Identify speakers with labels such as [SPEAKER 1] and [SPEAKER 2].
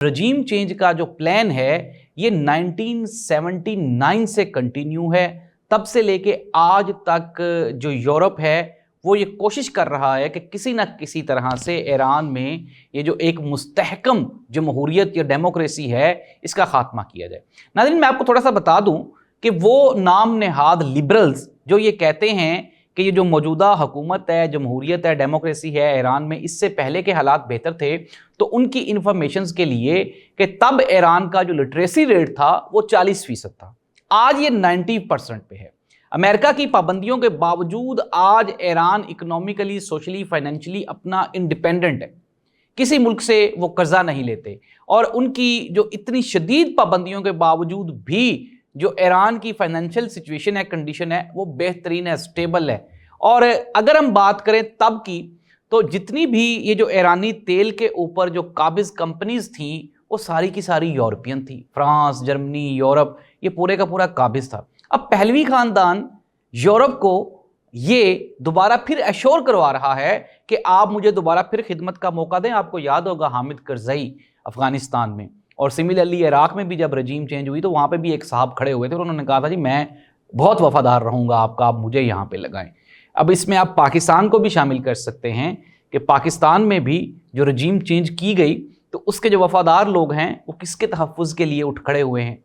[SPEAKER 1] रजीम change का जो plan है ये 1979 से कंटिन्यू है। तब से लेके आज तक जो यूरोप है वो ये कोशिश कर रहा है कि किसी न किसी तरह से ईरान में ये जो एक मुस्तहकम जमहूरियत या डेमोक्रेसी है इसका खात्मा किया जाए। नाज़रीन, मैं आपको थोड़ा सा बता दूं कि वो नाम नेहाद लिबरल्स जो ये कहते हैं कि ये जो मौजूदा हुकूमत है, जमहूरियत है, डेमोक्रेसी है ईरान में, इससे पहले के हालात बेहतर थे, तो उनकी इंफॉर्मेशंस के लिए कि तब ईरान का जो लिटरेसी रेट था वो 40% था, आज ये 90% पे है। अमेरिका की पाबंदियों के बावजूद आज ईरान इकोनॉमिकली, सोशली, फाइनेंशियली अपना इंडिपेंडेंट है, किसी मुल्क से वो कर्जा नहीं लेते, और उनकी जो इतनी शदीद पाबंदियों के बावजूद भी जो ईरान की फाइनेंशियल सिचुएशन है, कंडीशन है, वो बेहतरीन है, स्टेबल है। और अगर हम बात करें तब की, तो जितनी भी ये जो ईरानी तेल के ऊपर जो काबिज कंपनीज थी वो सारी की सारी यूरोपियन थी। फ्रांस, जर्मनी, यूरोप, ये पूरे का पूरा काबिज था। अब पहलवी खानदान यूरोप को ये दोबारा फिर एश्योर करवा रहा है कि आप मुझे दोबारा फिर खिदमत का मौका दें। आपको याद होगा हामिद करज़ई अफगानिस्तान में, और सिमिलरली इराक में भी जब रजीम चेंज हुई तो वहाँ पे भी एक साहब खड़े हुए थे और उन्होंने कहा था जी मैं बहुत वफादार रहूँगा आपका, आप मुझे यहाँ पे लगाएं। अब इसमें आप पाकिस्तान को भी शामिल कर सकते हैं कि पाकिस्तान में भी जो रजीम चेंज की गई तो उसके जो वफादार लोग हैं वो किसके तहफ़्फ़ुज़ के लिए उठ खड़े हुए हैं।